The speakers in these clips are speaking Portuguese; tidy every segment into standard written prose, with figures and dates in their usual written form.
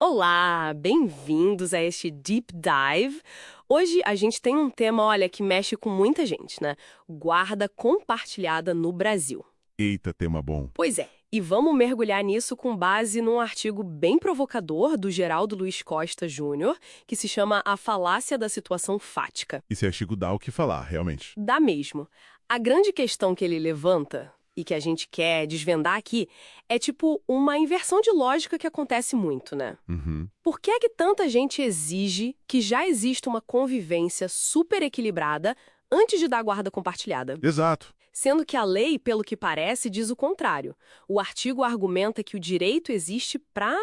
Olá, bem-vindos a este Deep Dive. Hoje a gente tem um tema, olha, que mexe com muita gente, né? Guarda compartilhada no Brasil. Eita, tema bom. Pois é, e vamos mergulhar nisso com base num artigo bem provocador do Geraldo Luiz Costa Júnior, que se chama A Falácia da Situação Fática. Esse artigo dá o que falar, realmente. Dá mesmo. A grande questão que ele levanta e que a gente quer desvendar aqui é tipo uma inversão de lógica que acontece muito, né? Uhum. Por que é que tanta gente exige que já exista uma convivência super equilibrada antes de dar guarda compartilhada? Exato. Sendo que a lei, pelo que parece, diz o contrário. O artigo argumenta que o direito existe para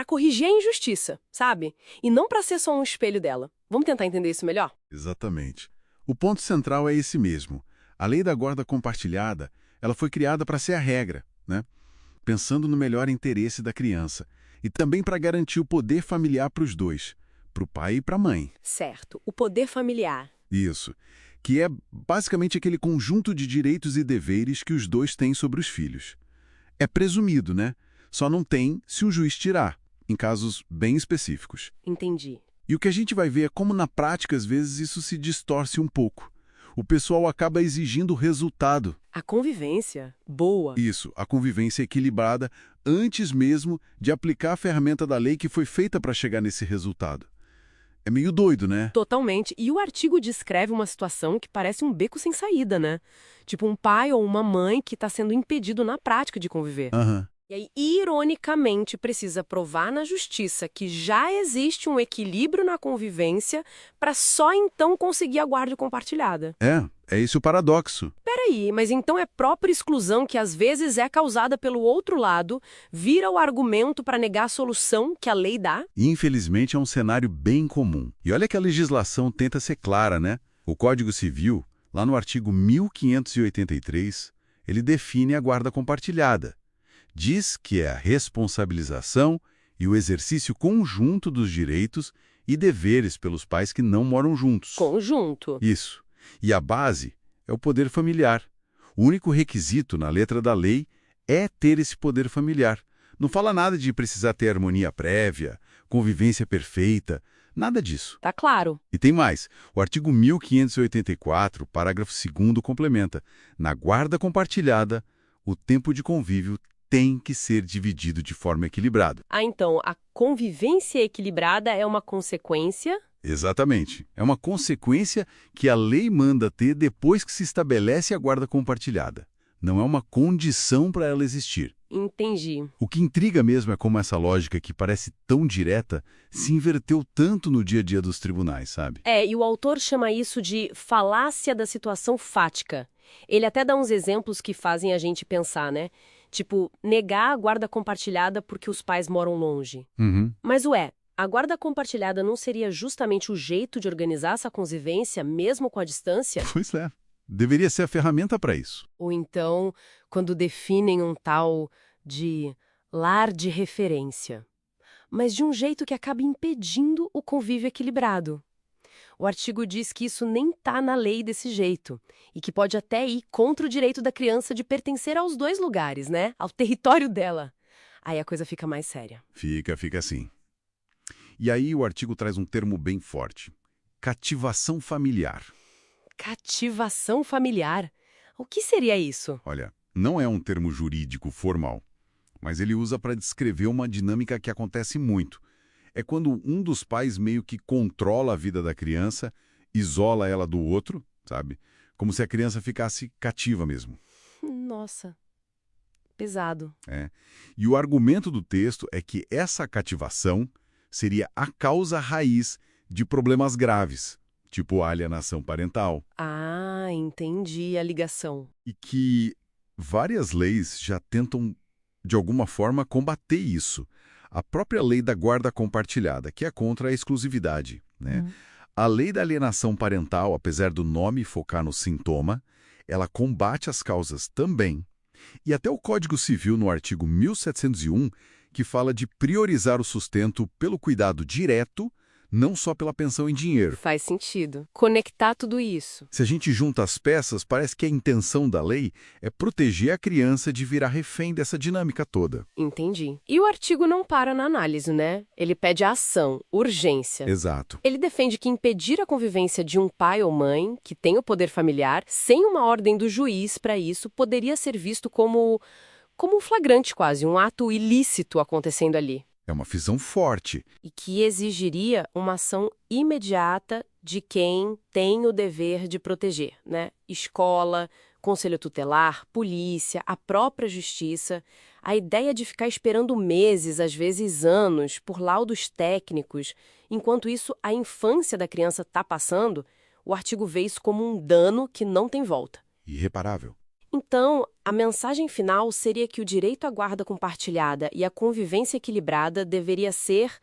corrigir a injustiça, sabe? E não para ser só um espelho dela. Vamos tentar entender isso melhor? Exatamente. O ponto central é esse mesmo. A lei da guarda compartilhada, ela foi criada para ser a regra, né? Pensando no melhor interesse da criança. E também para garantir o poder familiar para os dois, para o pai e para a mãe. Certo, o poder familiar. Isso. Que é basicamente aquele conjunto de direitos e deveres que os dois têm sobre os filhos. É presumido, né? Só não tem se o juiz tirar, em casos bem específicos. Entendi. E o que a gente vai ver é como na prática, às vezes, isso se distorce um pouco. O pessoal acaba exigindo o resultado. A convivência, boa. Isso, a convivência equilibrada, antes mesmo de aplicar a ferramenta da lei que foi feita para chegar nesse resultado. É meio doido, né? Totalmente. E o artigo descreve uma situação que parece um beco sem saída, né? Tipo um pai ou uma mãe que está sendo impedido na prática de conviver. Aham. E aí, ironicamente, precisa provar na justiça que já existe um equilíbrio na convivência para só então conseguir a guarda compartilhada. É esse o paradoxo. Peraí, mas então é própria exclusão que às vezes é causada pelo outro lado, vira o argumento para negar a solução que a lei dá? E, infelizmente, é um cenário bem comum. E olha que a legislação tenta ser clara, né? O Código Civil, lá no artigo 1583, ele define a guarda compartilhada. Diz que é a responsabilização e o exercício conjunto dos direitos e deveres pelos pais que não moram juntos. Conjunto. Isso. E a base é o poder familiar. O único requisito na letra da lei é ter esse poder familiar. Não fala nada de precisar ter harmonia prévia, convivência perfeita, nada disso. Tá claro. E tem mais. O artigo 1584, parágrafo 2º, complementa: na guarda compartilhada, o tempo de convívio tem que ser dividido de forma equilibrada. Ah, então, a convivência equilibrada é uma consequência? Exatamente. É uma consequência que a lei manda ter depois que se estabelece a guarda compartilhada. Não é uma condição para ela existir. Entendi. O que intriga mesmo é como essa lógica, que parece tão direta, se inverteu tanto no dia a dia dos tribunais, sabe? E o autor chama isso de falácia da situação fática. Ele até dá uns exemplos que fazem a gente pensar, né? Tipo, negar a guarda compartilhada porque os pais moram longe. Uhum. Mas a guarda compartilhada não seria justamente o jeito de organizar essa convivência, mesmo com a distância? Pois é. Deveria ser a ferramenta para isso. Ou então, quando definem um tal de lar de referência, mas de um jeito que acaba impedindo o convívio equilibrado. O artigo diz que isso nem está na lei desse jeito e que pode até ir contra o direito da criança de pertencer aos dois lugares, né? Ao território dela. Aí a coisa fica mais séria. Fica assim. E aí o artigo traz um termo bem forte: cativação familiar. Cativação familiar. O que seria isso? Olha, não é um termo jurídico formal, mas ele usa para descrever uma dinâmica que acontece muito. É quando um dos pais meio que controla a vida da criança, isola ela do outro, sabe? Como se a criança ficasse cativa mesmo. Nossa, pesado. E o argumento do texto é que essa cativação seria a causa raiz de problemas graves, tipo alienação parental. Ah, entendi a ligação. E que várias leis já tentam, de alguma forma, combater isso. A própria lei da guarda compartilhada, que é contra a exclusividade, né? A lei da alienação parental, apesar do nome focar no sintoma, ela combate as causas também. E até o Código Civil, no artigo 1701, que fala de priorizar o sustento pelo cuidado direto, não só pela pensão em dinheiro. Faz sentido. Conectar tudo isso. Se a gente junta as peças, parece que a intenção da lei é proteger a criança de virar refém dessa dinâmica toda. Entendi. E o artigo não para na análise, né? Ele pede ação, urgência. Exato. Ele defende que impedir a convivência de um pai ou mãe, que tem o poder familiar, sem uma ordem do juiz para isso, poderia ser visto como um flagrante quase, um ato ilícito acontecendo ali. É uma visão forte. E que exigiria uma ação imediata de quem tem o dever de proteger, né? Escola, conselho tutelar, polícia, a própria justiça. A ideia de ficar esperando meses, às vezes anos, por laudos técnicos, enquanto isso a infância da criança está passando, o artigo vê isso como um dano que não tem volta. Irreparável. Então, a mensagem final seria que o direito à guarda compartilhada e a convivência equilibrada deveria ser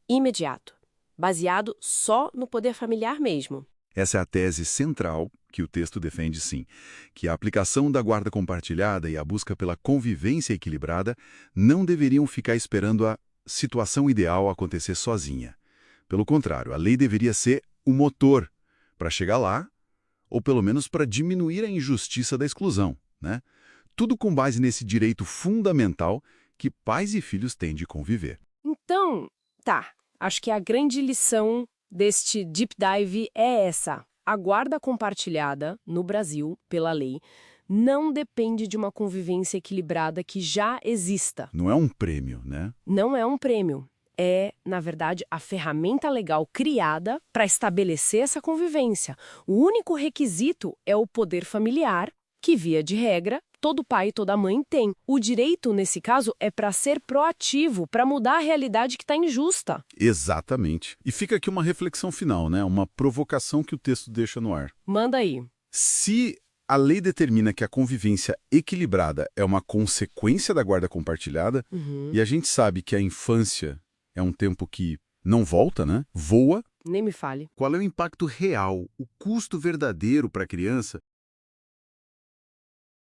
imediato, baseado só no poder familiar mesmo. Essa é a tese central que o texto defende, sim, que a aplicação da guarda compartilhada e a busca pela convivência equilibrada não deveriam ficar esperando a situação ideal acontecer sozinha. Pelo contrário, a lei deveria ser o motor para chegar lá, ou pelo menos para diminuir a injustiça da exclusão, né? Tudo com base nesse direito fundamental que pais e filhos têm de conviver. Então, acho que a grande lição deste deep dive é essa. A guarda compartilhada, no Brasil, pela lei, não depende de uma convivência equilibrada que já exista. Não é um prêmio, né? Não é um prêmio. É, na verdade, a ferramenta legal criada para estabelecer essa convivência. O único requisito é o poder familiar, que, via de regra, todo pai e toda mãe tem. O direito, nesse caso, é para ser proativo, para mudar a realidade que está injusta. Exatamente. E fica aqui uma reflexão final, né? Uma provocação que o texto deixa no ar. Manda aí. Se a lei determina que a convivência equilibrada é uma consequência da guarda compartilhada, e a gente sabe que a infância é um tempo que não volta, né? Voa. Nem me fale. Qual é o impacto real, o custo verdadeiro para a criança